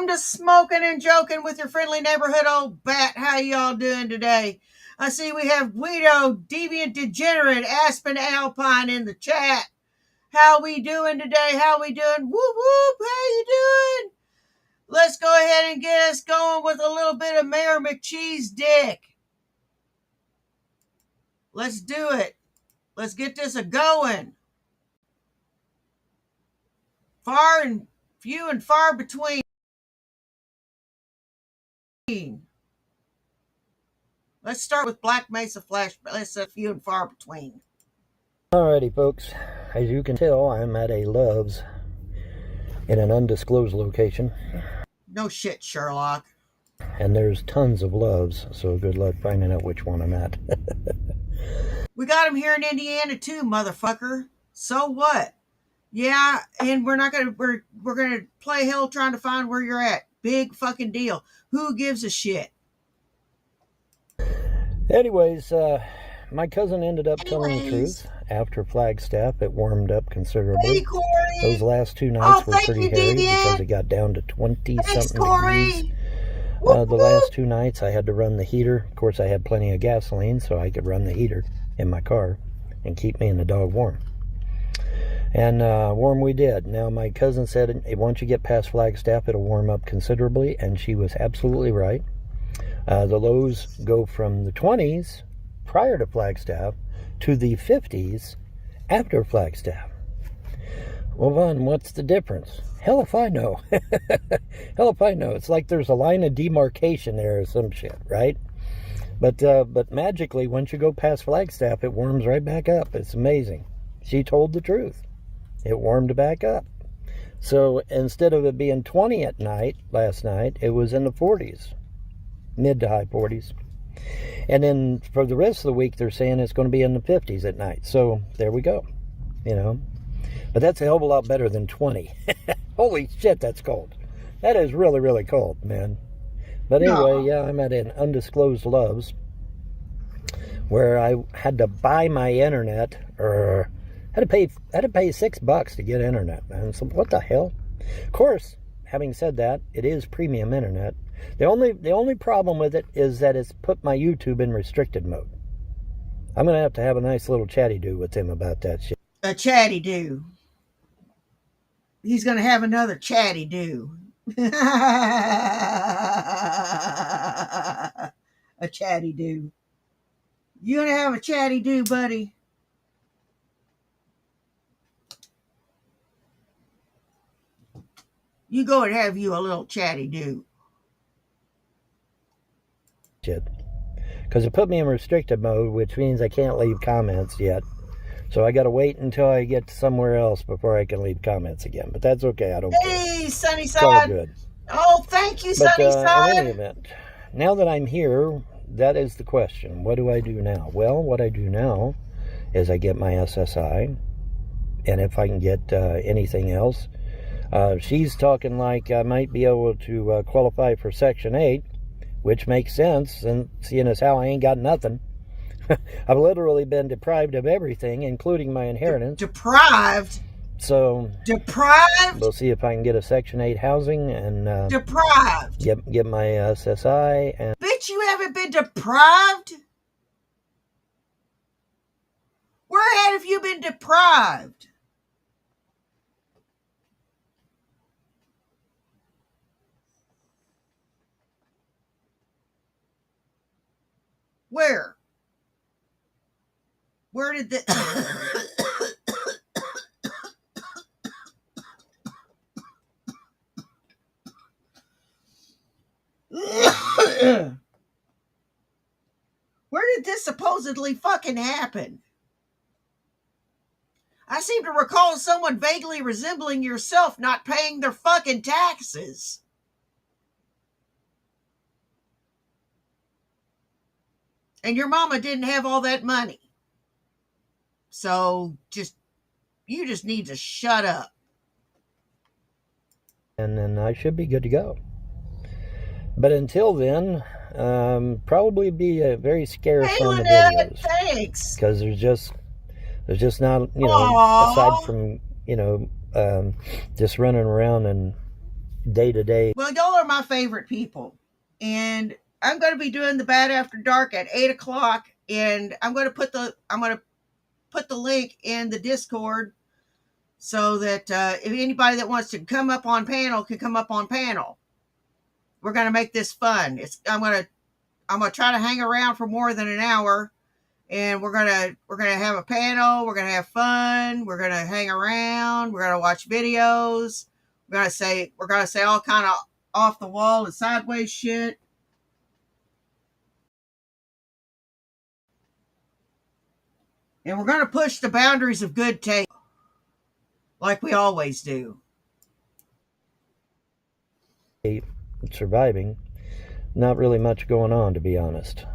Welcome to Smokin and Joking with your friendly neighborhood old bat. How y'all doing today? I see we have Guido, Deviant Degenerate, Aspen Alpine in the chat. How we doing today? How we doing? Whoop whoop, how you doing? Let's go ahead and get us going with a little bit of Mayor McCheese Dick. Let's do it. Let's get this a-going. Far and few and far between. Let's start with Black Mesa Flash, but let's say few and far between. Alrighty, folks. As you can tell, I'm at a Love's in an undisclosed location. No shit, Sherlock. And there's tons of Love's, so good luck finding out which one I'm at. We got him here in Indiana too, motherfucker. So what? Yeah, and we're gonna play hell trying to find where you're at. Big fucking deal. Who gives a shit? Anyways, my cousin ended up telling the truth. After Flagstaff, it warmed up considerably. Hey, Corey. Those last two nights were pretty hairy because it got down to 20-something degrees. The last two nights, I had to run the heater. Of course, I had plenty of gasoline, so I could run the heater in my car and keep me and the dog warm. And warm we did. Now, my cousin said once you get past Flagstaff, it'll warm up considerably, and she was absolutely right. The lows go from the 20s prior to Flagstaff to the 50s after Flagstaff. Well, Vaughn, what's the difference? Hell if I know. Hell if I know. It's like there's a line of demarcation there or some shit, right? But magically, once you go past Flagstaff, it warms right back up. It's amazing. She told the truth. It warmed back up. So instead of it being 20 at night, last night, it was in the 40s. Mid to high 40s. And then for the rest of the week, they're saying it's going to be in the 50s at night. So there we go. You know. But that's a hell of a lot better than 20. Holy shit, that's cold. That is really, really cold, man. But anyway, yeah, I'm at an undisclosed Love's where I had to buy my internet, or had to pay $6 to get internet, man. So what the hell? Of course, having said that, it is premium internet. The only problem with it is that it's put my YouTube in restricted mode. I'm gonna have a nice little chatty-do with him about that shit. A chatty-do. He's gonna have another chatty-do. A chatty-do. You gonna have a chatty-do, buddy? You go and have you a little chatty-do. Shit. Because it put me in restricted mode, which means I can't leave comments yet. So I got to wait until I get somewhere else before I can leave comments again. But that's okay. I don't care. Hey, Sunnyside. It's all good. Oh, thank you, Sunnyside. In any event, now that I'm here, that is the question. What do I do now? Well, what I do now is I get my SSI. And if I can get anything else. She's talking like I might be able to qualify for Section 8, which makes sense, and seeing as how I ain't got nothing. I've literally been deprived of everything, including my inheritance. Deprived? So... Deprived? We'll see if I can get a Section 8 housing and... deprived? Get my SSI and... Bitch, you haven't been deprived? Where have you been deprived? Where? Where did the... Where did this supposedly fucking happen? I seem to recall someone vaguely resembling yourself not paying their fucking taxes. And your mama didn't have all that money. So you just need to shut up. And then I should be good to go. But until then, probably be very scarce on the videos. Thanks. Because there's just not, aside from, just running around and day to day. Well, y'all are my favorite people. And I'm going to be doing the Bad After Dark at 8 o'clock. And I'm going to put the link in the Discord so that if anybody that wants to come up on panel can come up on panel. We're going to make this fun. I'm going to try to hang around for more than an hour, and we're going to have a panel. We're going to have fun. We're going to hang around. We're going to watch videos. We're going to say all kind of off the wall and sideways shit. And we're going to push the boundaries of good taste like we always do. Surviving, not really much going on, to be honest.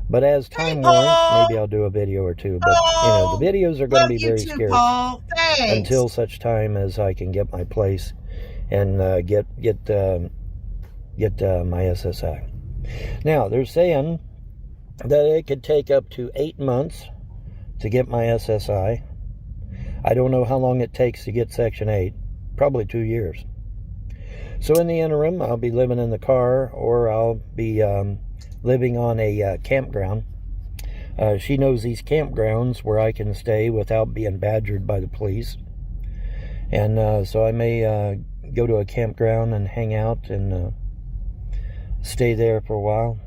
But as time warrants, maybe I'll do a video or two. But the videos are going to be very scarce until such time as I can get my place and get my SSI. Now they're saying that it could take up to 8 months to get my SSI. I don't know how long it takes to get Section 8. Probably 2 years. So in the interim, I'll be living in the car, or I'll be living on a campground. She knows these campgrounds where I can stay without being badgered by the police. And so I may go to a campground and hang out and stay there for a while.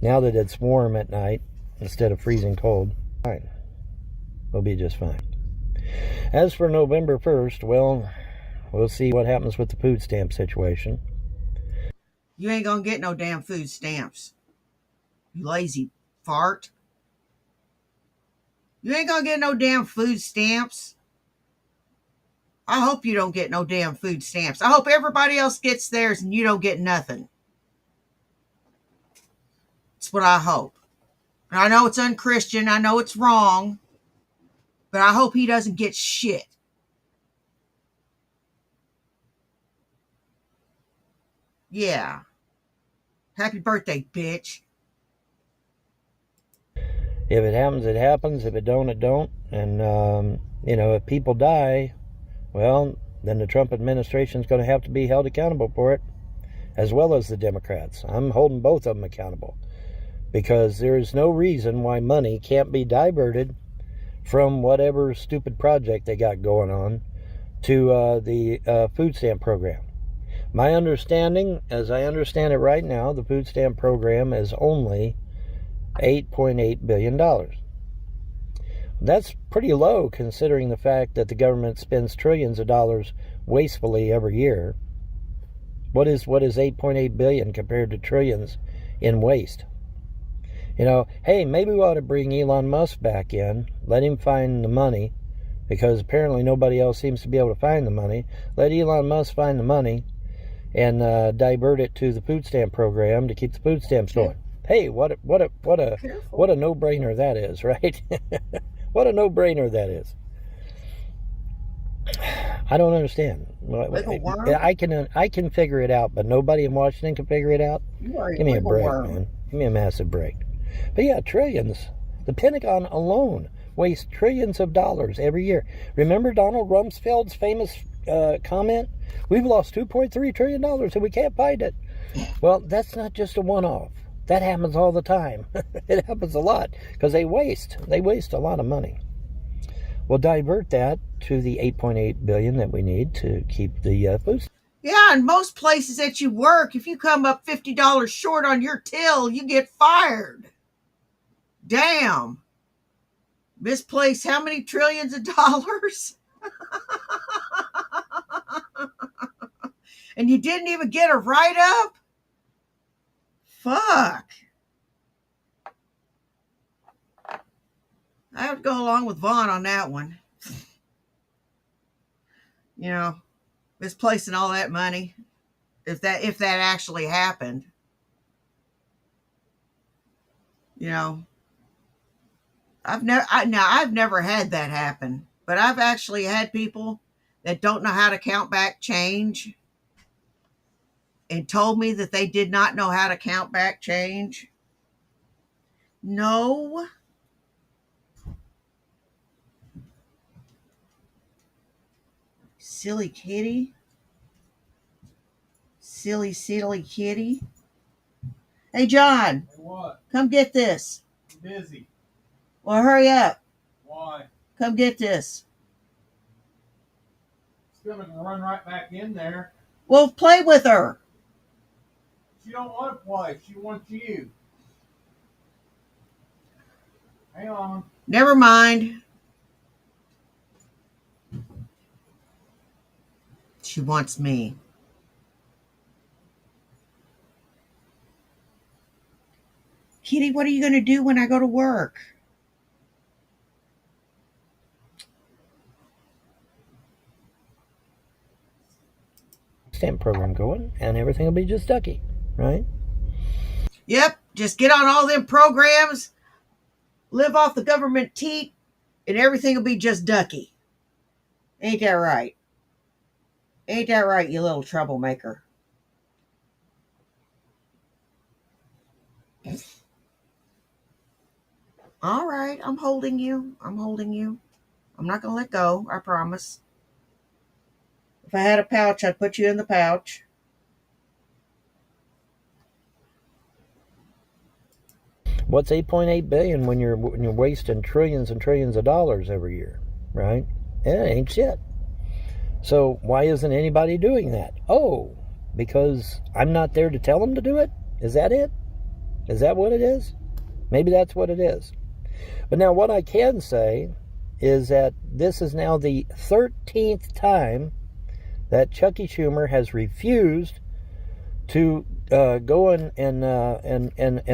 Now that it's warm at night instead of freezing cold, fine. We'll be just fine. As for November 1st, well, we'll see what happens with the food stamp situation. You ain't gonna get no damn food stamps. You lazy fart. You ain't gonna get no damn food stamps. I hope you don't get no damn food stamps. I hope everybody else gets theirs and you don't get nothing. That's what I hope. And I know it's unchristian. I know it's wrong. But I hope he doesn't get shit. Yeah. Happy birthday, bitch. If it happens, it happens. If it don't, it don't. And, if people die, well, then the Trump administration is going to have to be held accountable for it, as well as the Democrats. I'm holding both of them accountable because there is no reason why money can't be diverted from whatever stupid project they got going on to the food stamp program. My understanding, as I understand it right now, the food stamp program is only $8.8 billion. That's pretty low considering the fact that the government spends trillions of dollars wastefully every year. What is 8.8 billion compared to trillions in waste? Hey, maybe we ought to bring Elon Musk back in, let him find the money, because apparently nobody else seems to be able to find the money. Let Elon Musk find the money and divert it to the food stamp program to keep the food stamps going. Hey, what a no-brainer that is, right? What a no-brainer that is. I don't understand. I can figure it out, but nobody in Washington can figure it out. Give me a break, man. Give me a massive break. But yeah, trillions. The Pentagon alone wastes trillions of dollars every year. Remember Donald Rumsfeld's famous comment? We've lost $2.3 trillion and we can't find it. Well, that's not just a one-off. That happens all the time. It happens a lot because they waste a lot of money. We'll divert that to the $8.8 billion that we need to keep the food. Yeah, in most places that you work, if you come up $50 short on your till, you get fired. Damn. Misplaced how many trillions of dollars? And you didn't even get a write-up? Fuck. I would go along with Vaughn on that one. Misplacing all that money. If that actually happened. I've never had that happen, but I've actually had people that don't know how to count back change and told me that they did not know how to count back change. No. Silly kitty. Silly kitty. Hey, John. Hey, what? Come get this. I'm busy. Well, hurry up. Why? Come get this. It's going to run right back in there. Well, play with her. She don't want to play. She wants you. Hang on. Never mind. She wants me. Kitty, what are you going to do when I go to work? Stamp program going, and everything will be just ducky, right? Yep, just get on all them programs, live off the government teat, and everything will be just ducky. Ain't that right? Ain't that right, you little troublemaker? All right, I'm holding you. I'm holding you. I'm not going to let go, I promise. If I had a pouch, I'd put you in the pouch. What's 8.8 billion when you're wasting trillions and trillions of dollars every year, right? It ain't shit. So why isn't anybody doing that? Oh, because I'm not there to tell them to do it? Is that it? Is that what it is? Maybe that's what it is. But now what I can say is that this is now the 13th time that Chuck Schumer has refused to go and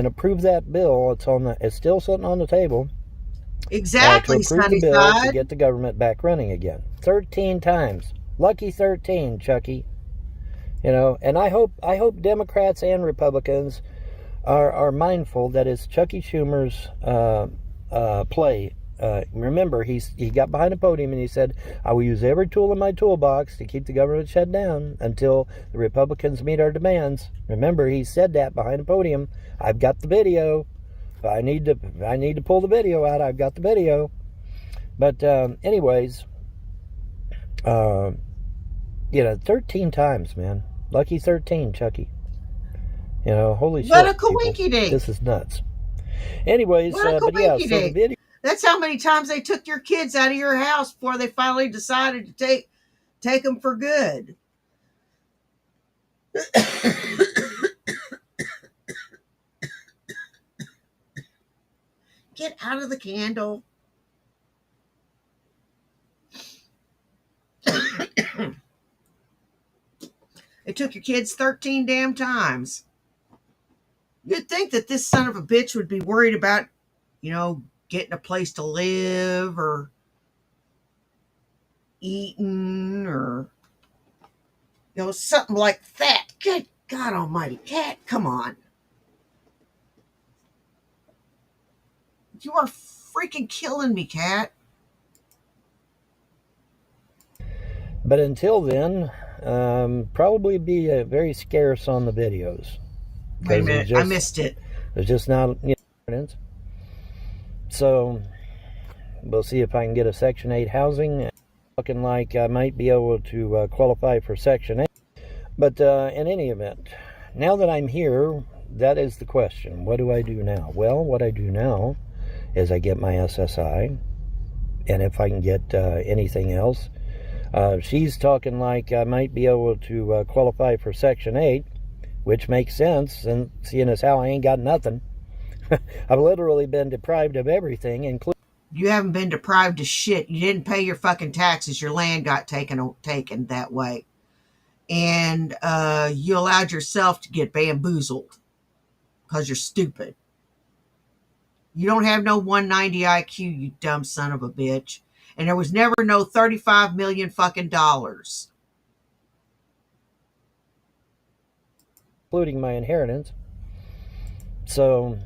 approve that bill. It's still sitting on the table. Exactly, to approve the bill to get the government back running again. 13 times. Lucky 13, Chucky. You know, and I hope Democrats and Republicans are mindful that it's Chucky Schumer's play. Remember, he got behind a podium and he said, I will use every tool in my toolbox to keep the government shut down until the Republicans meet our demands. Remember, he said that behind a podium. I've got the video. If I need to pull the video out, I've got the video. But anyways, 13 times, man. Lucky 13, Chucky. You know, holy shit. What a coinky dink. This is nuts. Anyways, but yeah, so the video. That's how many times they took your kids out of your house before they finally decided to take them for good. Get out of the candle. It took your kids 13 damn times. You'd think that this son of a bitch would be worried about, getting a place to live or eating or, something like that. Good God almighty, Cat, come on. You are freaking killing me, Cat. But until then, probably be very scarce on the videos. Wait a minute, I missed it. There's just not evidence. So we'll see if I can get a Section 8 housing. Looking like I might be able to qualify for Section 8. But in any event, now that I'm here, that is the question. What do I do now? Well, what I do now is I get my SSI. And if I can get anything else. She's talking like I might be able to qualify for Section 8, which makes sense, and seeing as how I ain't got nothing. I've literally been deprived of everything, including... You haven't been deprived of shit. You didn't pay your fucking taxes. Your land got taken that way. And you allowed yourself to get bamboozled because you're stupid. You don't have no 190 IQ, you dumb son of a bitch. And there was never no 35 million fucking dollars. Including my inheritance. So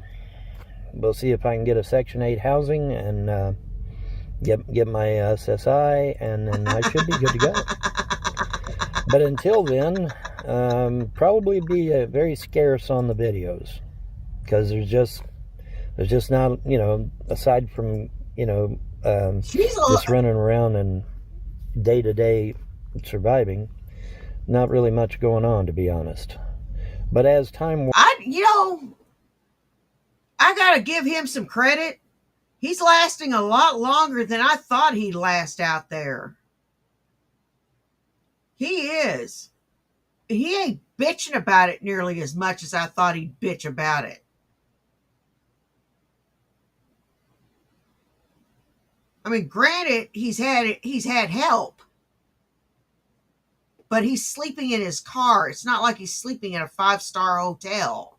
we'll see if I can get a Section 8 housing and get my SSI, and then I should be good to go. But until then, probably be very scarce on the videos, because there's just not, aside from, just running around and day-to-day surviving, not really much going on, to be honest. But as time... I gotta give him some credit. He's lasting a lot longer than I thought he'd last out there. He is. He ain't bitching about it nearly as much as I thought he'd bitch about it. I mean, granted, he's had help, but he's sleeping in his car. It's not like he's sleeping in a 5-star hotel.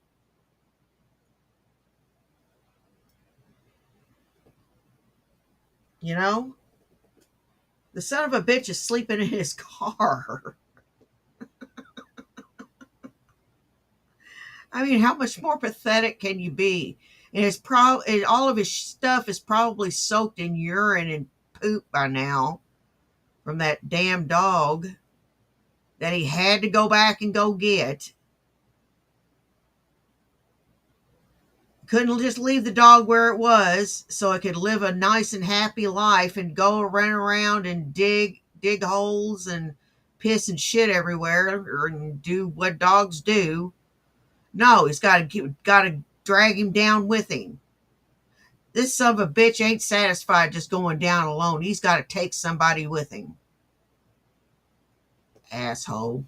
You know? The son of a bitch is sleeping in his car. I mean, how much more pathetic can you be? And all of his stuff is probably soaked in urine and poop by now from that damn dog that he had to go back and go get. Couldn't just leave the dog where it was so it could live a nice and happy life and go run around and dig holes and piss and shit everywhere and do what dogs do. No, he's got to drag him down with him. This son of a bitch ain't satisfied just going down alone. He's got to take somebody with him. Asshole.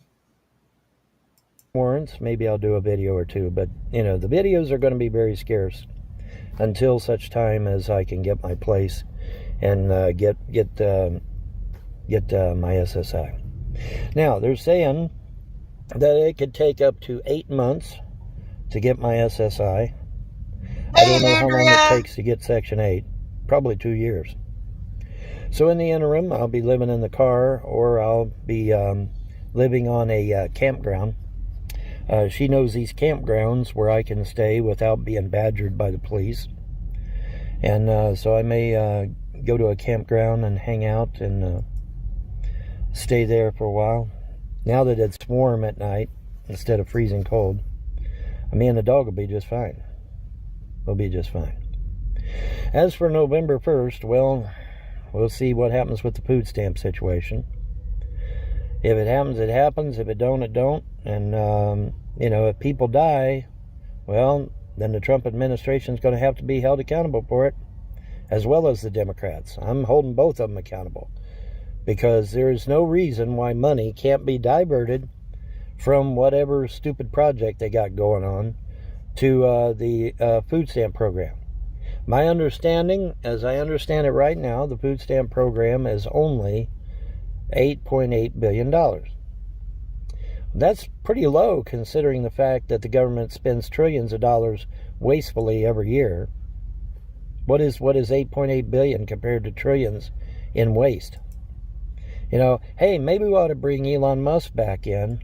Warrants, maybe I'll do a video or two, but the videos are going to be very scarce until such time as I can get my place and get my SSI. Now they're saying that it could take up to 8 months to get my SSI. I don't know how long it takes to get Section 8. Probably 2 years. So in the interim, I'll be living in the car, or I'll be living on a campground. She knows these campgrounds where I can stay without being badgered by the police. And so I may go to a campground and hang out and stay there for a while. Now that it's warm at night instead of freezing cold, me and the dog will be just fine. We'll be just fine. As for November 1st, well, we'll see what happens with the food stamp situation. If it happens, it happens. If it don't, it don't. And, if people die, well, then the Trump administration is going to have to be held accountable for it, as well as the Democrats. I'm holding both of them accountable, because there is no reason why money can't be diverted from whatever stupid project they got going on to the food stamp program. My understanding, as I understand it right now, the food stamp program is only $8.8 billion. That's pretty low considering the fact that the government spends trillions of dollars wastefully every year. What is 8.8 billion compared to trillions in waste? Hey, maybe we ought to bring Elon Musk back in.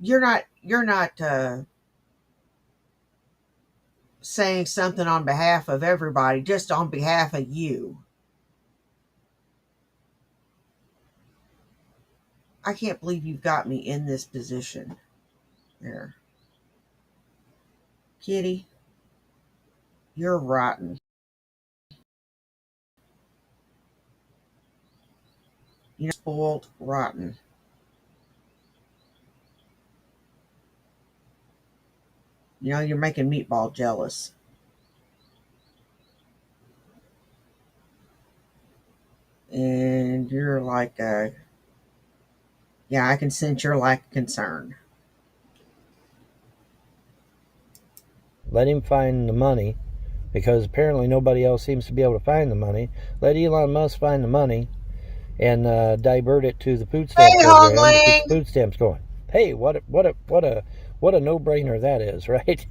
You're not saying something on behalf of everybody, just on behalf of you. I can't believe you've got me in this position. There. Kitty, you're rotten. You're spoiled rotten. You're making Meatball jealous. And you're like, I can sense your lack of concern. Let him find the money, because apparently nobody else seems to be able to find the money. Let Elon Musk find the money and divert it to the food stamp program to keep the food stamps going. Hey, what a no-brainer that is, right?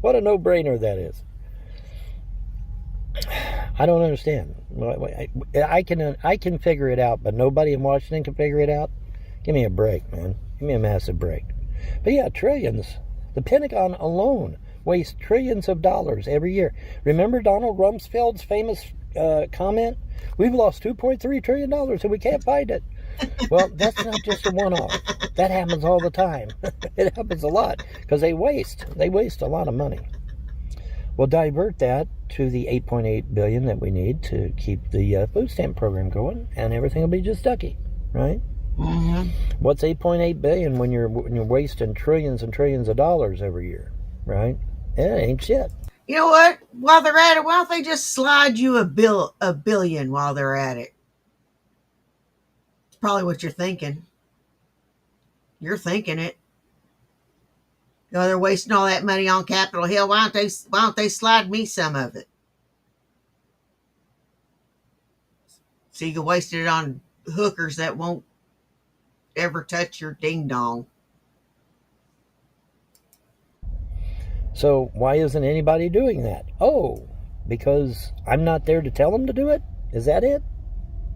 What a no-brainer that is. I don't understand. I can figure it out, but nobody in Washington can figure it out. Give me a break, man. Give me a massive break. But yeah, trillions. The Pentagon alone wastes trillions of dollars every year. Remember Donald Rumsfeld's famous comment? We've lost $2.3 trillion and we can't find it. Well, that's not just a one-off. That happens all the time. It happens a lot because they waste a lot of money. Well, divert that to the 8.8 billion that we need to keep the food stamp program going, and everything will be just ducky, right? Mm-hmm. What's 8.8 billion when you're wasting trillions and trillions of dollars every year, right? It ain't shit. You know what? While they're at it, why don't they just slide you a billion while they're at it? It's probably what you're thinking. You're thinking it. You know, they're wasting all that money on Capitol Hill. Why don't they slide me some of it? So you can waste it on hookers that won't ever touch your ding dong. So why isn't anybody doing that? Oh, because I'm not there to tell them to do it? Is that it?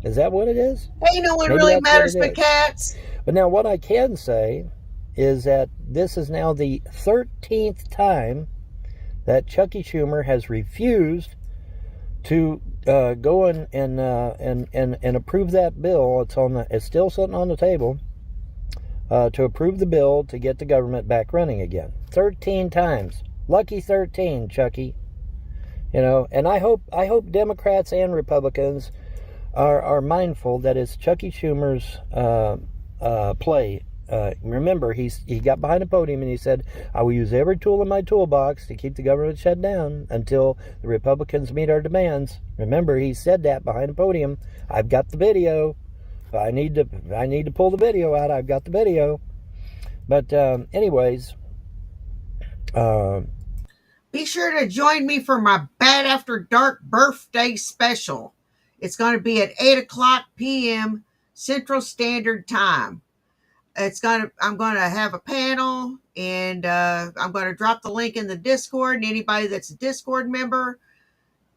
Is that what it is? Ain't no one Maybe really that's matters what it but is. cats. But now what I can say is that this is now the 13th time that Chucky Schumer has refused to go and approve that bill. It's still sitting on the table to approve the bill to get the government back running again. 13 times. Lucky 13, Chucky. You know, and I hope Democrats and Republicans are mindful that it's Chucky Schumer's play. Remember, he got behind the podium and he said, I will use every tool in my toolbox to keep the government shut down until the Republicans meet our demands. Remember, he said that behind the podium. I've got the video. I need to pull the video out. I've got the video. But anyways, be sure to join me for my Bad After Dark birthday special. It's going to be at 8:00 p.m. Central Standard Time. I'm going to have a panel, and I'm going to drop the link in the Discord, and anybody that's a Discord member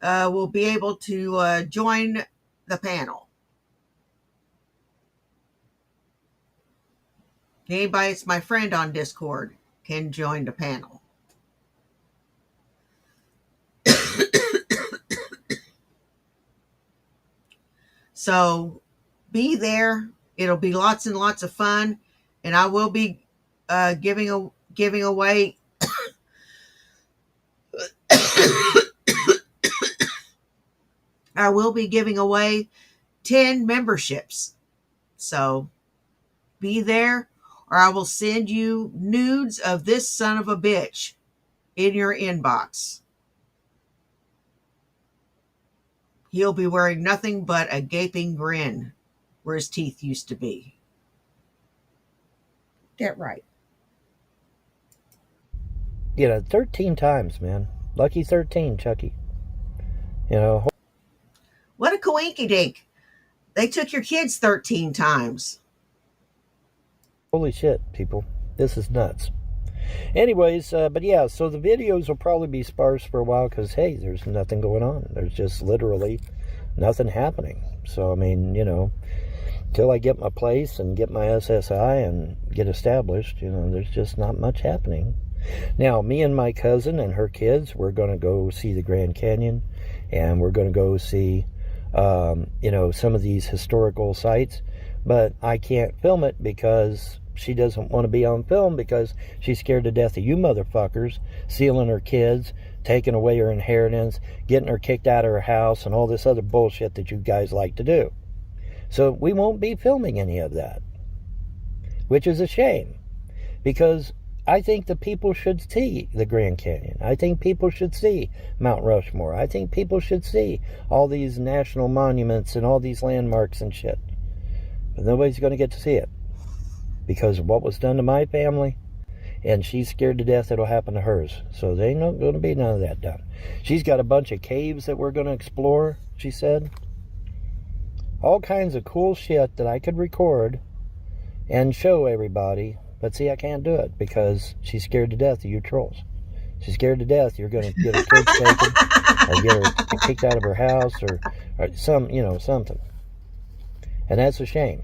will be able to join the panel. Anybody that's my friend on Discord can join the panel. So be there. It'll be lots and lots of fun, and I will be giving away I will be giving away 10 memberships. So be there, or I will send you nudes of this son of a bitch in your inbox. He'll be wearing nothing but a gaping grin where his teeth used to be. Get right. 13 times, man. Lucky 13, Chucky. What a coinky dink. They took your kids 13 times. Holy shit, people. This is nuts. Anyways, but yeah, so the videos will probably be sparse for a while because, hey, there's nothing going on. There's just literally nothing happening. So, I mean, till I get my place and get my SSI and get established, there's just not much happening. Now, me and my cousin and her kids, we're going to go see the Grand Canyon, and we're going to go see, some of these historical sites, but I can't film it because she doesn't want to be on film because she's scared to death of you motherfuckers stealing her kids, taking away her inheritance, getting her kicked out of her house, and all this other bullshit that you guys like to do. So we won't be filming any of that, which is a shame, because I think the people should see the Grand Canyon. I think people should see Mount Rushmore. I think people should see all these national monuments and all these landmarks and shit. But nobody's going to get to see it because of what was done to my family, and she's scared to death it'll happen to hers. So there ain't going to be none of that done. She's got a bunch of caves that we're going to explore, she said. All kinds of cool shit that I could record and show everybody. But see, I can't do it because she's scared to death of you trolls. She's scared to death you're going to get her kids taken or get her kicked out of her house or something. And that's a shame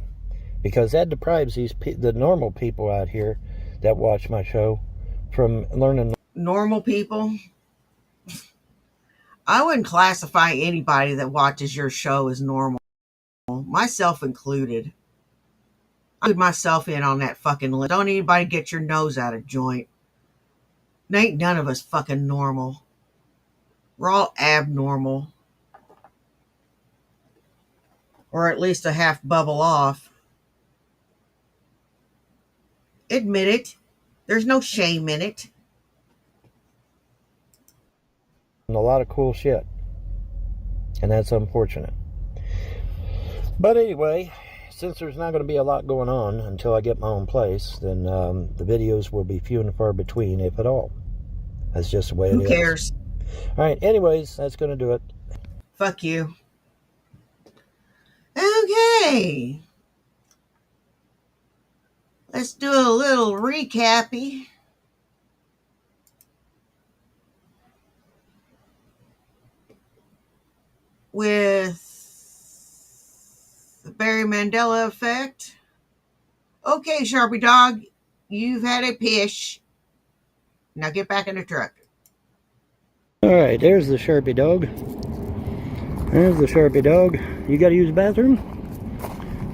because that deprives the normal people out here that watch my show from learning. Normal people? I wouldn't classify anybody that watches your show as normal, myself included. I put myself in on that fucking list. Don't anybody get your nose out of joint. Ain't none of us fucking normal. We're all abnormal. Or at least a half bubble off. Admit it. There's no shame in it. And a lot of cool shit. And that's unfortunate. But anyway, since there's not going to be a lot going on until I get my own place, then the videos will be few and far between, if at all. That's just the way it is. Who cares? All right, anyways, that's going to do it. Fuck you. Okay. Let's do a little recappy. With the Barry Mandela effect. Okay, Sharpie dog, you've had a pish. Now get back in the truck. All right, there's the Sharpie dog. There's the Sharpie dog. You got to use the bathroom?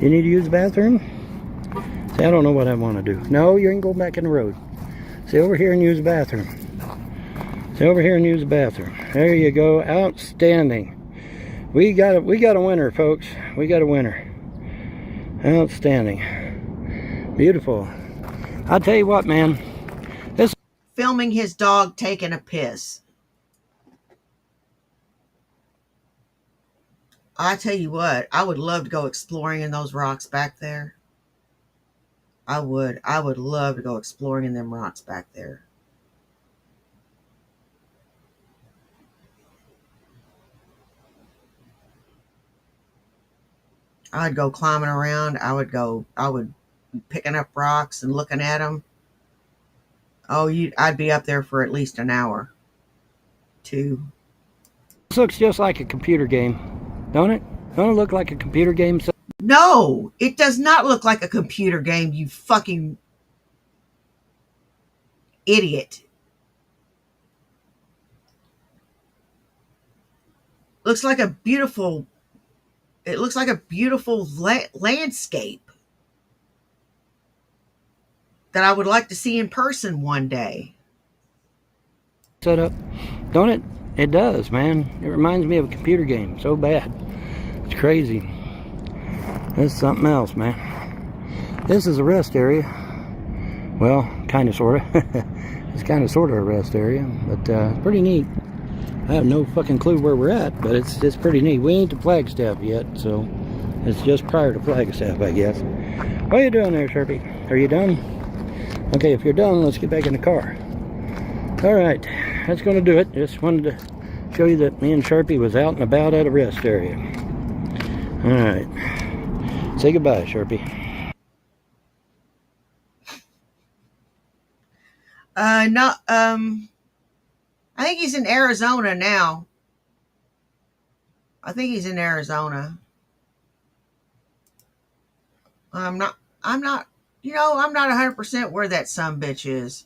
You need to use the bathroom? See, I don't know what I want to do. No, you ain't going back in the road. See, over here and use the bathroom. See, over here and use the bathroom. There you go. Outstanding. We got a winner, folks. We got a winner. Outstanding. Beautiful. I'll tell you what, man. This filming his dog taking a piss. I tell you what, I would love to go exploring in those rocks back there. I would love to go exploring in them rocks back there. I'd go climbing around. I would be picking up rocks and looking at them. Oh, I'd be up there for at least an hour. 2. This looks just like a computer game, don't it? Don't it look like a computer game? No, it does not look like a computer game, you fucking idiot. It looks like a beautiful landscape that I would like to see in person one day. Set up, don't it? It does, man. It reminds me of a computer game so bad. It's crazy. This is something else, man. This is a rest area. Well, kind of, sort of. It's kind of, sort of a rest area, but it's pretty neat. I have no fucking clue where we're at, but it's pretty neat. We ain't to Flagstaff yet, so it's just prior to Flagstaff, I guess. What are you doing there, Sharpie? Are you done? Okay, if you're done, let's get back in the car. All right, that's going to do it. Just wanted to show you that me and Sharpie was out and about at a rest area. All right, say goodbye, Sharpie. No, I think he's in Arizona now. I'm not 100% where that sumbitch is.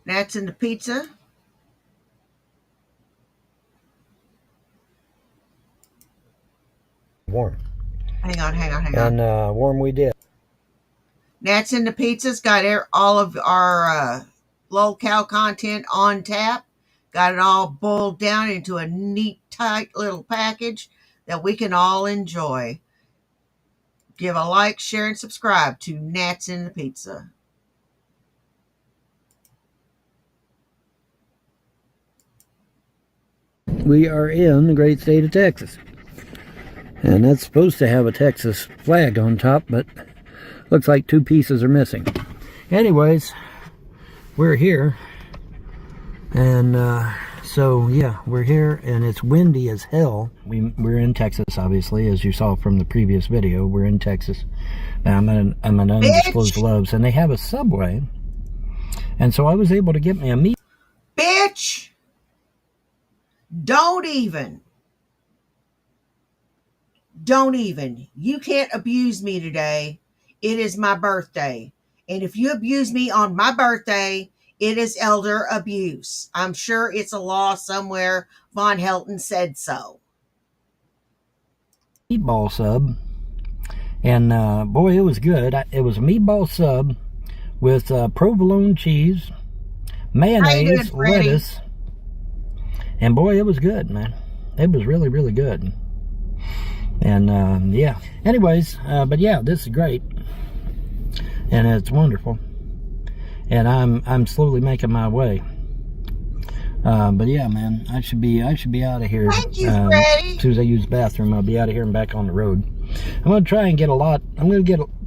That's in the pizza. Warm. Hang on. And warm we did. Nats in the Pizza's got all of our low-cal content on tap. Got it all boiled down into a neat, tight little package that we can all enjoy. Give a like, share, and subscribe to Nats in the Pizza. We are in the great state of Texas. And that's supposed to have a Texas flag on top, but looks like 2 pieces are missing. Anyways, we're here. And so, yeah, we're here, and it's windy as hell. We're in Texas, obviously, as you saw from the previous video. We're in Texas. I'm an undisclosed Loves, and they have a Subway. And so I was able to get me a meat. Bitch! Don't even. You can't abuse me today. It is my birthday. And if you abuse me on my birthday, it is elder abuse. I'm sure it's a law somewhere. Von Helton said so. Meatball sub. And boy, it was good. It was a meatball sub with provolone cheese, mayonnaise, lettuce, and boy, it was good, man. It was really, really good. And yeah. Anyways, but yeah, this is great, and it's wonderful. And I'm slowly making my way. But yeah, man, I should be out of here. Thank you, Freddie. As soon as I use the bathroom, I'll be out of here and back on the road. I'm gonna try and get a lot.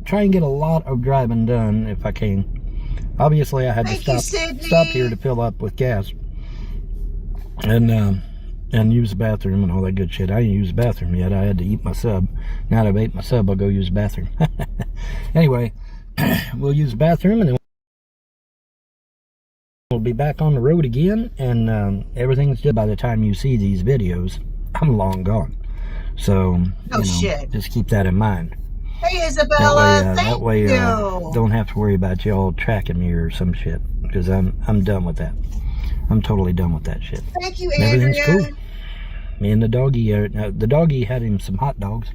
Try and get a lot of driving done if I can. Obviously, I had to stop here to fill up with gas and use the bathroom and all that good shit. I didn't use the bathroom yet. I had to eat my sub. Now that I've ate my sub, I'll go use the bathroom. Anyway, we'll use the bathroom and then we'll be back on the road again, and everything's good. By the time you see these videos, I'm long gone. So, shit. Just keep that in mind. Hey, Isabella, that way, thank you. Don't have to worry about y'all tracking me or some shit, because I'm done with that. I'm totally done with that shit. Thank you, Andrea. Everything's cool. Me and the doggy had him some hot dogs,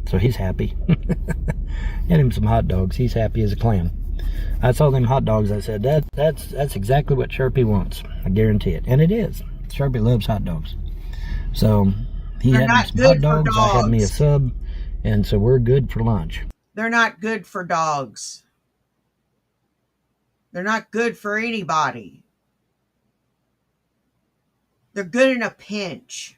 so he's happy. Had him some hot dogs. He's happy as a clam. I saw them hot dogs. I said, that's exactly what Sharpie wants. I guarantee it. And it is. Sharpie loves hot dogs. So he had me some hot dogs. I had me a sub. And so we're good for lunch. They're not good for dogs. They're not good for anybody. They're good in a pinch.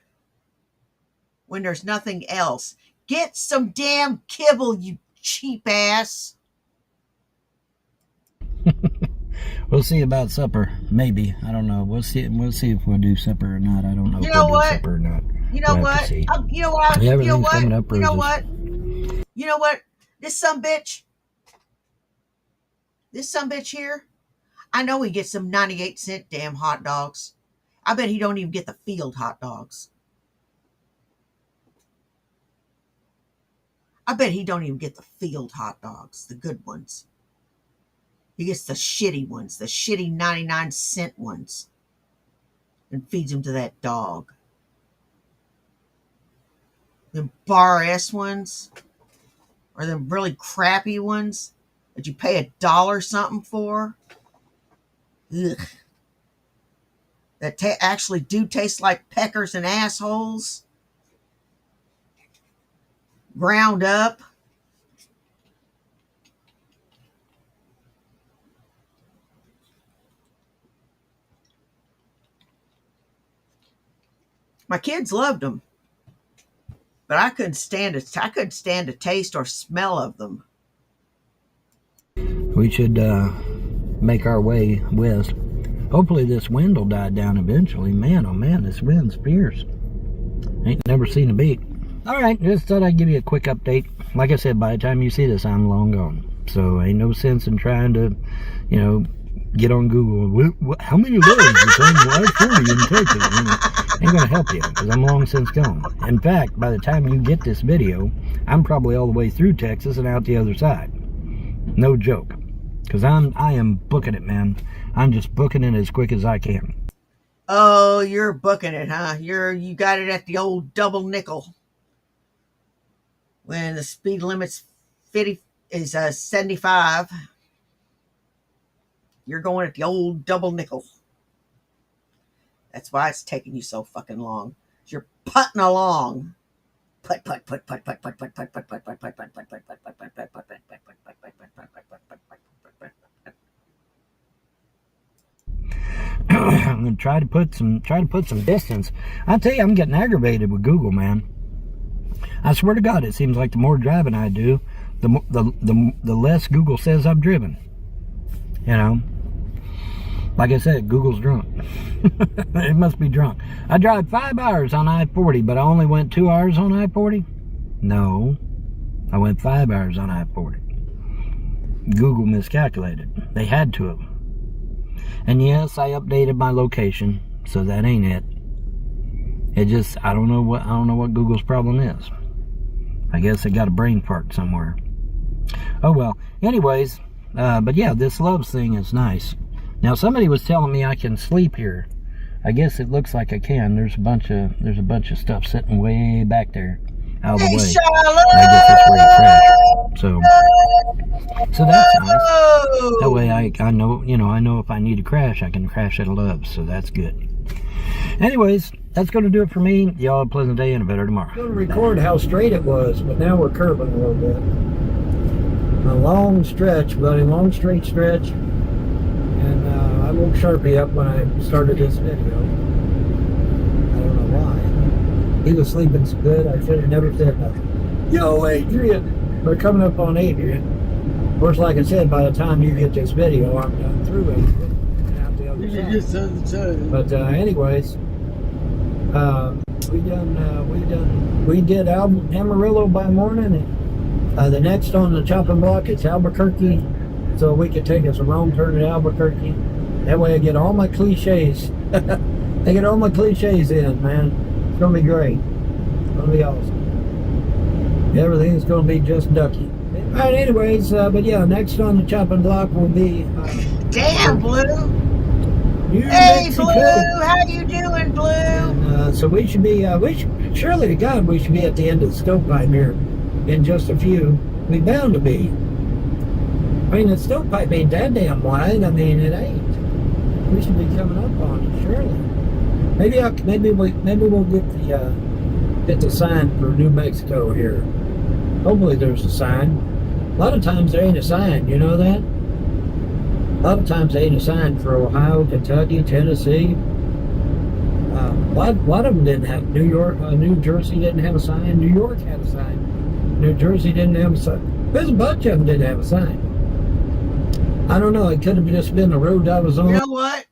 When there's nothing else. Get some damn kibble, you cheap ass. We'll see about supper. Maybe. I don't know. We'll see if we'll do supper or not. I don't know if we'll do supper or not. You know what? You know what? You know what? You know what? You know what? This sumbitch here, I know he gets some 98-cent damn hot dogs. I bet he don't even get the field hot dogs. I bet he don't even get the field hot dogs, the good ones. He gets the shitty ones, the shitty 99-cent ones, and feeds them to that dog. Them bar S ones, or them really crappy ones that you pay $1 something for. Ugh. That actually do taste like peckers and assholes. Ground up. My kids loved them, but I couldn't stand it. I couldn't stand the taste or smell of them. We should make our way west. Hopefully this wind will die down eventually. Man, oh man, this wind's fierce. Ain't never seen a beat. Alright, just thought I'd give you a quick update. Like I said, by the time you see this, I'm long gone. So ain't no sense in trying to, get on Google. How many days between I-40 in Texas? Ain't gonna help you, because I'm long since gone. In fact, by the time you get this video, I'm probably all the way through Texas and out the other side. No joke. Because I am booking it, man. I'm just booking it as quick as I can. Oh, you're booking it, huh? You got it at the old double nickel. When the speed limit's 75. You're going at the old double nickel. That's why it's taking you so fucking long. You're putting along. Put. I'm gonna try to put some distance. I tell you, I'm getting aggravated with Google, man. I swear to God, it seems like the more driving I do, the less Google says I've driven. Like I said, Google's drunk. It must be drunk. I drive 5 hours on I-40, but I only went 2 hours on I-40? No, I went 5 hours on I-40. Google miscalculated. They had to have. And yes, I updated my location, so that ain't it. It just, I don't know what Google's problem is. I guess they got a brain fart somewhere. Oh well. Anyways, but yeah, this Loves thing is nice. Now somebody was telling me I can sleep here. I guess it looks like I can. There's a bunch of stuff sitting way back there. out of the Hey, way. Charlotte! And I guess that's where you crash. So that's nice. That way I know, I know if I need to crash, I can crash at a Love's. So that's good. Anyways, that's going to do it for me. Y'all have a pleasant day and a better tomorrow. I'm going to record how straight it was, but now we're curving a little bit. A long stretch, buddy, long straight stretch. And I woke Sharpie up when I started this video. I don't know why. He was sleeping so good, I should have never said nothing. Yo, Adrian! We're coming up on Adrian. Of course, like I said, by the time you get this video, I'm done through Adrian. And out the other side. But anyways, we did Amarillo by morning. And the next on the chopping block is Albuquerque. So we could take us a wrong turn at Albuquerque. That way I get all my cliches. I get all my cliches in, man. It's going to be great. It's going to be awesome. Everything's going to be just ducky. All right, anyways, but yeah, next on the chopping block will be... Damn, Blue! New Hey, Mexico. Blue! How you doing, Blue? And, so we should be, surely to God, we should be at the end of the stovepipe here in just a few. We bound to be. I mean, the stovepipe ain't that damn wide. I mean, it ain't. We should be coming up on it, surely. Maybe we'll get the sign for New Mexico here. Hopefully there's a sign. A lot of times there ain't a sign, you know that? A lot of times there ain't a sign for Ohio, Kentucky, Tennessee. A lot of them didn't have. New Jersey didn't have a sign. New York had a sign. New Jersey didn't have a sign. There's a bunch of them didn't have a sign. I don't know. It could have just been the road I was on. You know what?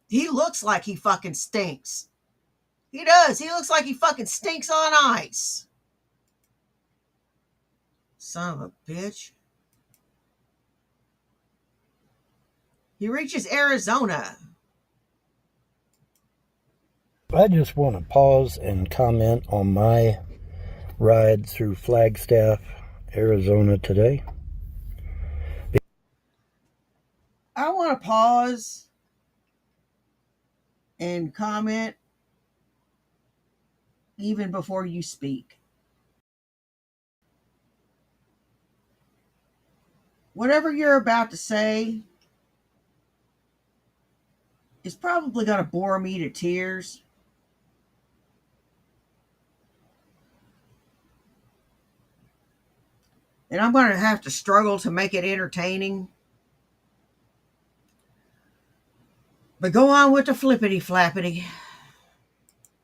He looks like he fucking stinks. He does. He looks like he fucking stinks on ice. Son of a bitch. He reaches Arizona. I just want to pause and comment on my ride through Flagstaff, Arizona today. I want to pause and comment even before you speak. Whatever you're about to say is probably going to bore me to tears. And I'm going to have to struggle to make it entertaining. But go on with the flippity flappity.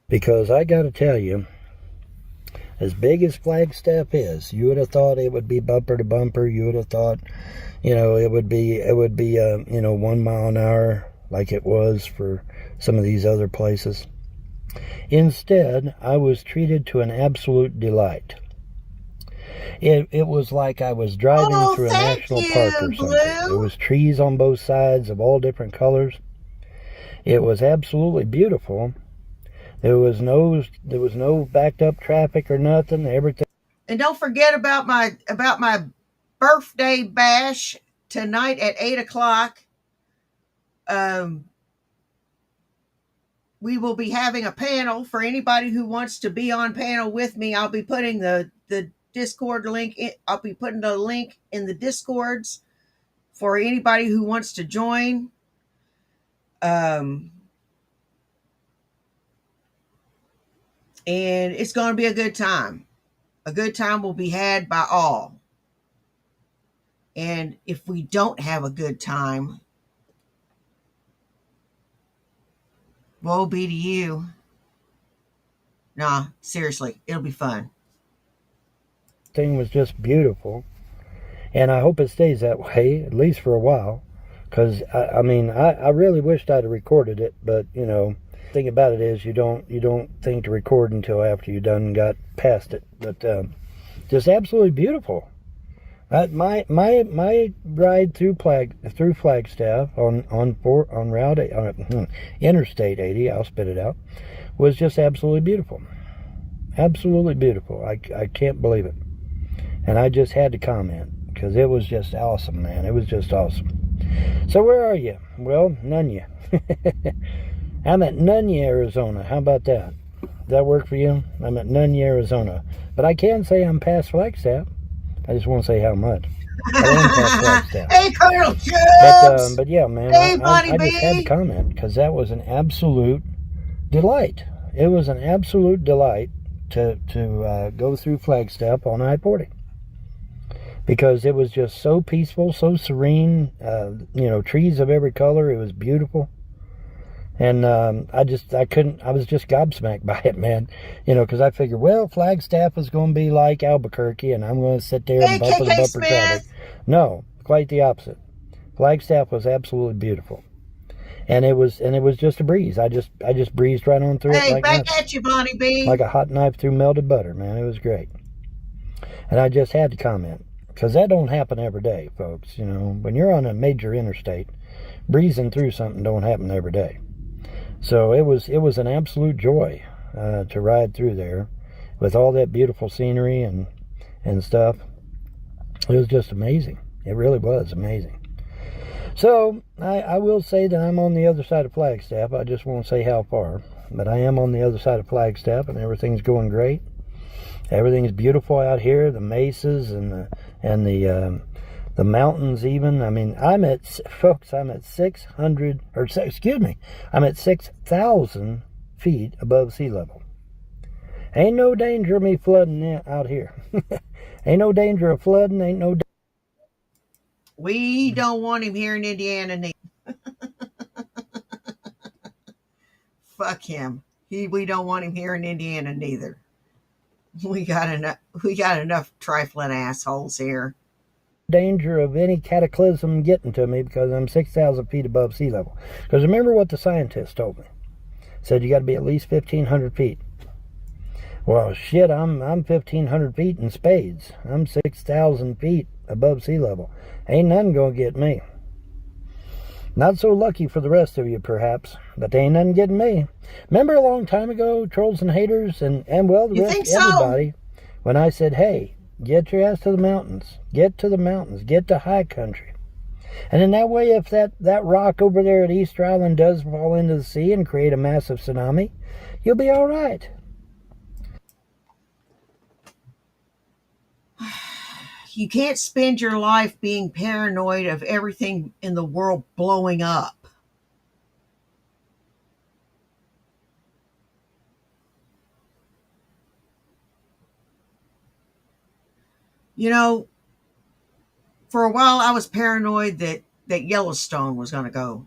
Because I got to tell you, as big as Flagstaff is, you would have thought it would be bumper to bumper. You would have thought, it would be 1 mile an hour like it was for some of these other places. Instead, I was treated to an absolute delight. It was like I was driving through a national park or something. There was trees on both sides of all different colors. It was absolutely beautiful. There was no backed up traffic or nothing. Everything. And don't forget about my birthday bash tonight at 8:00. We will be having a panel for anybody who wants to be on panel with me. I'll be putting the Discord link. I'll be putting the link in the Discords for anybody who wants to join. And it's going to be a good time. A good time will be had by all. And if we don't have a good time, woe be to you. Nah, seriously, it'll be fun. Thing was just beautiful. And I hope it stays that way, at least for a while. Because, I really wished I'd have recorded it, but, the thing about it is you don't think to record until after you done got past it. But just absolutely beautiful. My ride through Flagstaff on Interstate 80, I'll spit it out, was just absolutely beautiful. Absolutely beautiful. I can't believe it. And I just had to comment because it was just awesome, man. It was just awesome. So where are you? Well, Nunya. I'm at Nunya, Arizona. How about that? Does that work for you? I'm at Nunn, Arizona. But I can say I'm past Flagstaff. I just won't say how much. I am past Flagstaff. Hey, Colonel Chubbs! But yeah, man, Hey, Bonnie I just had to comment because that was an absolute delight. It was an absolute delight to go through Flagstaff on I-40 because it was just so peaceful, so serene. Trees of every color. It was beautiful. And I was just gobsmacked by it, man. Because I figured, well, Flagstaff is going to be like Albuquerque, and I'm going to sit there and bumper to bumper traffic. No, quite the opposite. Flagstaff was absolutely beautiful, and it was just a breeze. I just breezed right on through it. Hey, back at you, Bonnie B. Like a hot knife through melted butter, man. It was great, and I just had to comment because that don't happen every day, folks. When you're on a major interstate, breezing through something don't happen every day. So it was an absolute joy to ride through there with all that beautiful scenery and stuff. It was just amazing. It really was amazing. So I will say that I'm on the other side of Flagstaff. I just won't say how far, but I am on the other side of Flagstaff, and everything's going great. Everything's beautiful out here. The mesas and the mountains even. I mean, I'm at 6,000 feet above sea level. Ain't no danger of me flooding out here. Ain't no danger of flooding. Ain't no We don't want him here in Indiana neither. Fuck him. We don't want him here in Indiana neither. We got enough trifling assholes here. Danger of any cataclysm getting to me because I'm 6,000 feet above sea level. Because remember what the scientists told me. Said you got to be at least 1,500 feet. Well, shit, I'm 1,500 feet in spades. I'm 6,000 feet above sea level. Ain't nothing gonna get me. Not so lucky for the rest of you, perhaps, but they ain't nothing getting me. Remember a long time ago, trolls and haters, and well, the rest of everybody, when I said, hey, get your ass to the mountains. Get to the mountains. Get to high country. And in that way, if that rock over there at Easter Island does fall into the sea and create a massive tsunami, you'll be all right. You can't spend your life being paranoid of everything in the world blowing up. For a while I was paranoid that Yellowstone was going to go.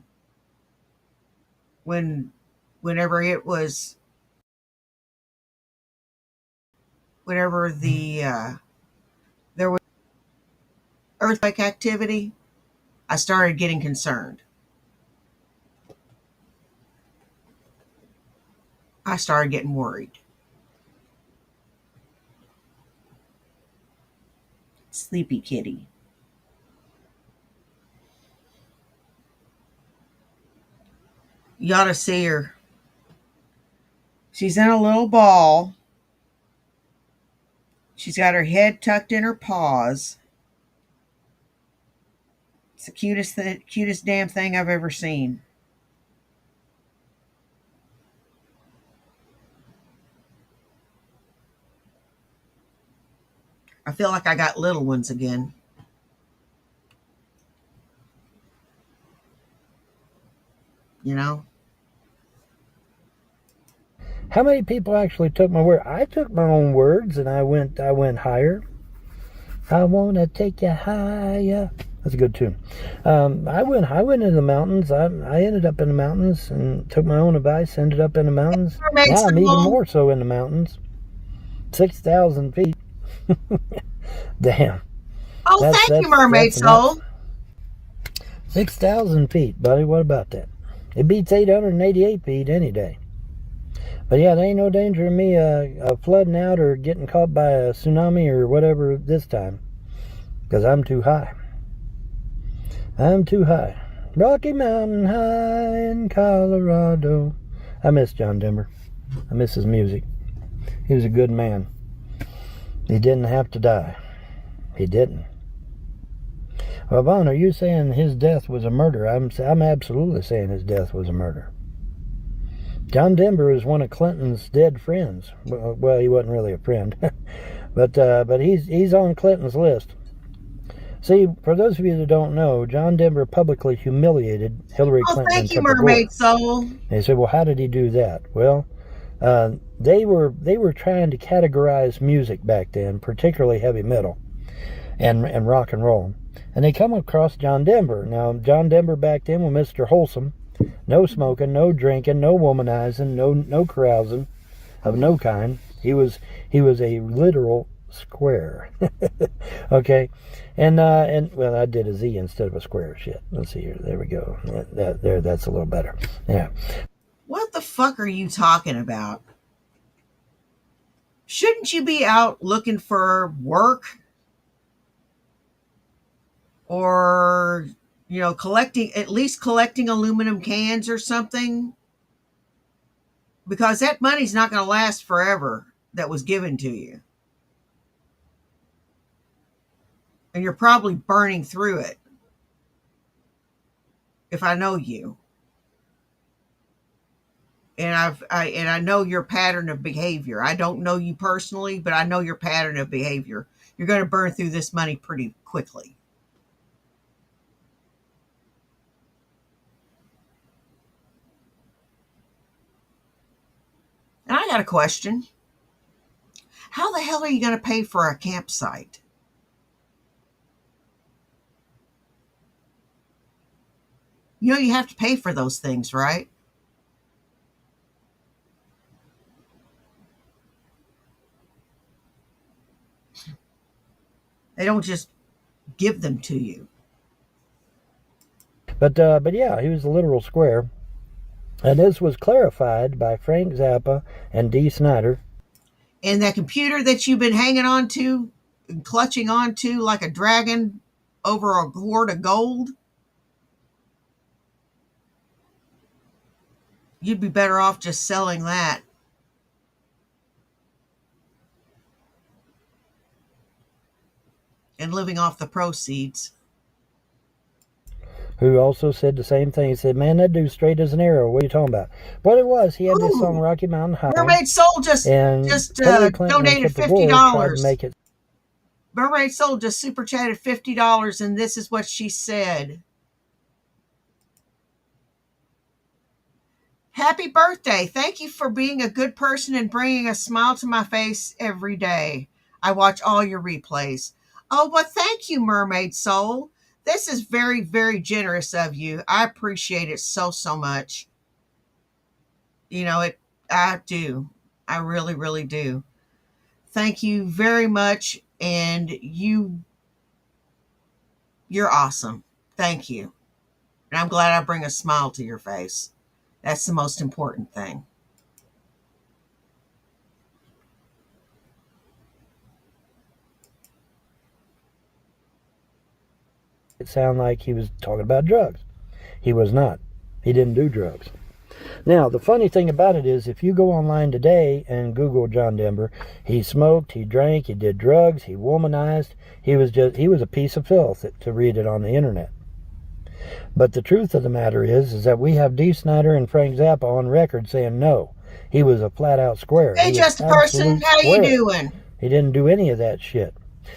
Whenever there was earthquake activity, I started getting concerned. I started getting worried. Sleepy kitty. You ought to see her. She's in a little ball. She's got her head tucked in her paws. It's the cutest damn thing I've ever seen. I feel like I got little ones again. How many people actually took my word? I took my own words and I went higher. I want to take you higher. That's a good tune. I went into the mountains. I ended up in the mountains and took my own advice, ended up in the mountains. Now I'm even more so in the mountains. 6,000 feet. Damn. Oh, thank you, Mermaid Soul. 6,000 feet, buddy. What about that? It beats 888 feet any day. But yeah, there ain't no danger of me flooding out or getting caught by a tsunami or whatever this time. Because I'm too high. I'm too high. Rocky Mountain High in Colorado. I miss John Denver. I miss his music. He was a good man. He didn't have to die. He didn't. Well, Vaughn, are you saying his death was a murder? I'm absolutely saying his death was a murder. John Denver is one of Clinton's dead friends. Well, he wasn't really a friend, but he's on Clinton's list. See, for those of you that don't know, John Denver publicly humiliated Hillary Clinton. Thank you, Mermaid Soul. And they said, well, how did he do that? Well, they were trying to categorize music back then, particularly heavy metal and rock and roll. And they come across John Denver. Now, John Denver back then was Mr. Wholesome. No smoking, no drinking, no womanizing, no carousing of no kind. He was a literal square. Okay, and well, I did a Z instead of a square. Shit. Let's see here. There we go. That's a little better. Yeah. What the fuck are you talking about? Shouldn't you be out looking for work? Or, at least collecting aluminum cans or something? Because that money's not going to last forever that was given to you. And you're probably burning through it. If I know you. And I know your pattern of behavior. I don't know you personally, but I know your pattern of behavior. You're going to burn through this money pretty quickly. And I got a question. How the hell are you going to pay for a campsite? You have to pay for those things, right? They don't just give them to you. But yeah, he was a literal square. And this was clarified by Frank Zappa and Dee Snider. And that computer that you've been hanging on to, clutching on to like a dragon over a hoard of gold, you'd be better off just selling that. And living off the proceeds. Who also said the same thing. He said, man, that dude's straight as an arrow. What are you talking about? What it was, he had this song Rocky Mountain High. Mermaid Soul just donated $50. Mermaid Soul just super chatted $50, and this is what she said. Happy birthday. Thank you for being a good person and bringing a smile to my face every day. I watch all your replays. Oh, well, thank you, Mermaid Soul. This is very, very generous of you. I appreciate it so, so much. I do. I really, really do. Thank you very much. And you're awesome. Thank you. And I'm glad I bring a smile to your face. That's the most important thing. It sounded like he was talking about drugs. He was not. He didn't do drugs. Now, the funny thing about it is, if you go online today and Google John Denver, he smoked, he drank, he did drugs, he womanized. He was a piece of filth to read it on the internet. But the truth of the matter is that we have Dee Snider and Frank Zappa on record saying no. He was a flat-out square. Hey, just a person, how you doing? He didn't do any of that shit.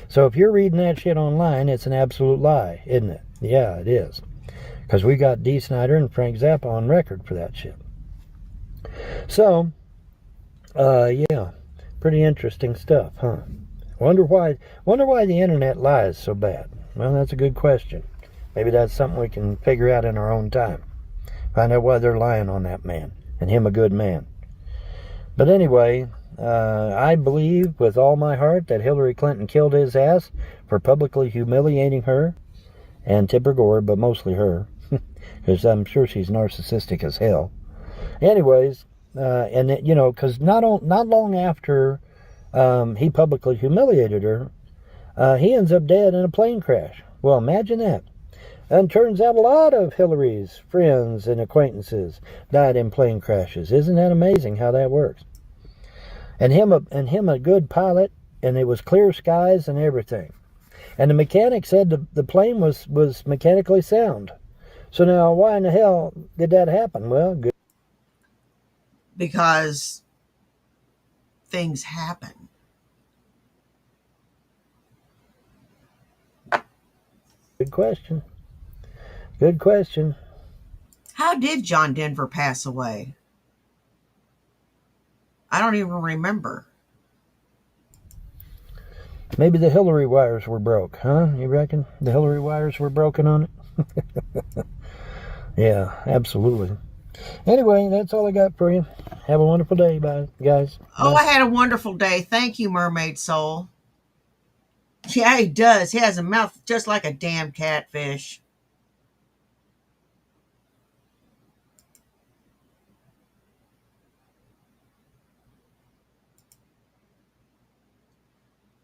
So if you're reading that shit online, it's an absolute lie, isn't it? Yeah, it is. Because we got Dee Snider and Frank Zappa on record for that shit. So, yeah, pretty interesting stuff, huh? Wonder why the internet lies so bad. Well, that's a good question. Maybe that's something we can figure out in our own time. Find out why they're lying on that man, and him a good man. But anyway, I believe with all my heart that Hillary Clinton killed his ass for publicly humiliating her and Tipper Gore, but mostly her, because I'm sure she's narcissistic as hell. Anyways, and because not long after he publicly humiliated her, he ends up dead in a plane crash. Well, imagine that. And turns out a lot of Hillary's friends and acquaintances died in plane crashes. Isn't that amazing how that works? And him a good pilot, and it was clear skies and everything. And the mechanic said the plane was mechanically sound. So now, why in the hell did that happen? Well, good. because things happen. Good question. Good question. How did John Denver pass away? I don't even remember. Maybe the Hillary wires were broke, huh? You reckon the Hillary wires were broken on it? Yeah, absolutely. Anyway, that's all I got for you. Have a wonderful day. Bye, guys. Oh, Bye. I had a wonderful day. Thank you, Mermaid Soul. Yeah, he does. He has a mouth just like a damn catfish.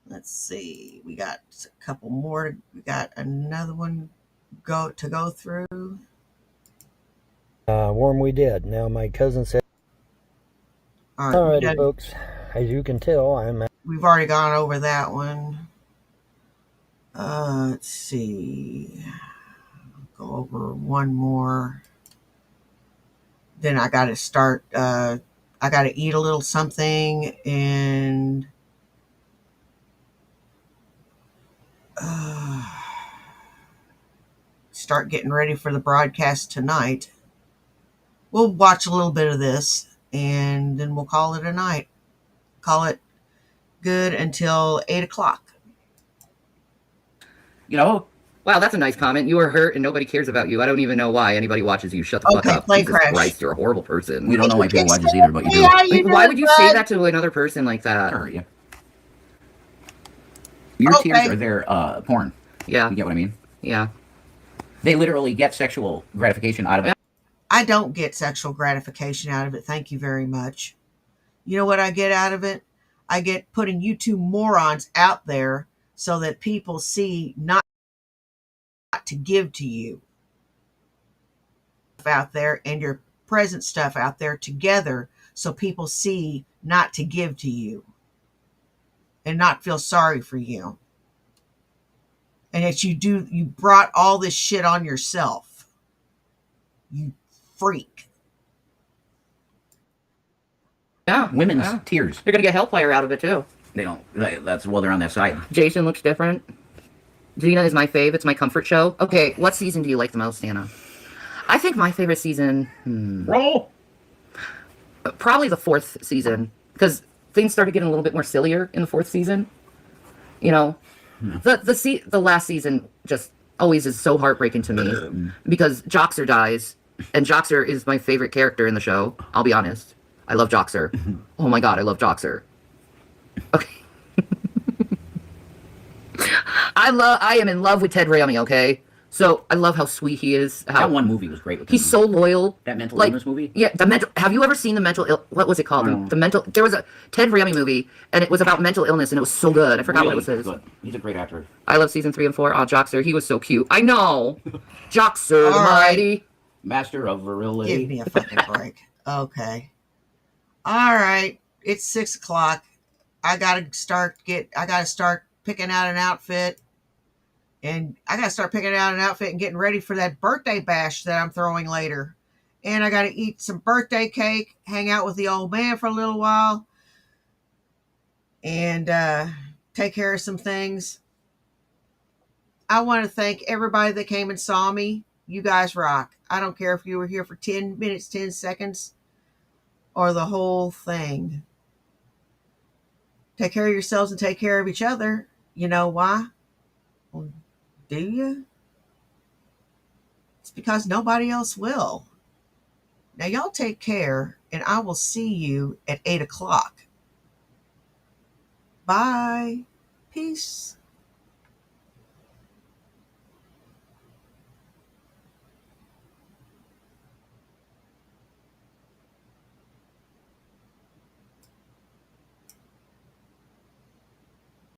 Let's see. We got a couple more. We got another one go through. Warm we did. Now my cousin said. All right. Alrighty, folks. As you can tell, We've already gone over that one. Let's see. Go over one more. Then I got to start. I got to eat a little something and start getting ready for the broadcast tonight. We'll watch a little bit of this and then we'll call it a night. Call it good until 8 o'clock. Wow, that's a nice comment. You were hurt and nobody cares about you. I don't even know why anybody watches you. Shut the fuck up. Play Jesus crash. Christ, you're a horrible person. We don't know why people watch us either, but you do. Why would you say that to another person like that? Sure, yeah. Your tears are their porn. Yeah. You get what I mean? Yeah. They literally get sexual gratification out of it. I don't get sexual gratification out of it. Thank you very much. You know what I get out of it? I get putting you two morons out there so that people see not to give to you out there and your present stuff out there together so people see not to give to you and not feel sorry for you. And that you brought all this shit on yourself. You freak. Yeah. Women's tears. You're going to get Hellfire out of it, too. They don't. They're on that side. Jason looks different. Gina is my fave. It's my comfort show. Okay, what season do you like the most, Anna? I think my favorite season... Roll! Probably the 4th season. Because things started getting a little bit more sillier in the 4th season. You know? The last season just always is so heartbreaking to me. Because Joxer dies. And Joxer is my favorite character in the show. I'll be honest. I love Joxer. Oh my god, I love Joxer. Okay. I am in love with Ted Raimi, okay? So I love how sweet he is. That one movie was great. With he's so loyal. That mental illness movie? Yeah, have you ever seen the what was it called? There was a Ted Raimi movie, and it was about mental illness, and it was so good. I forgot what it was. Good. He's a great actor. I love season 3 and 4. Oh, Joxer, he was so cute. I know. Joxer the Mighty. Master of virility. Give me a fucking break. Okay. All right. It's 6 o'clock. I gotta start picking out an outfit. And I got to start picking out an outfit and getting ready for that birthday bash that I'm throwing later. And I got to eat some birthday cake, hang out with the old man for a little while, and take care of some things. I want to thank everybody that came and saw me. You guys rock. I don't care if you were here for 10 minutes, 10 seconds, or the whole thing. Take care of yourselves and take care of each other. You know why? Well, do you? It's because nobody else will. Now, y'all take care, and I will see you at 8 o'clock. Bye. Peace.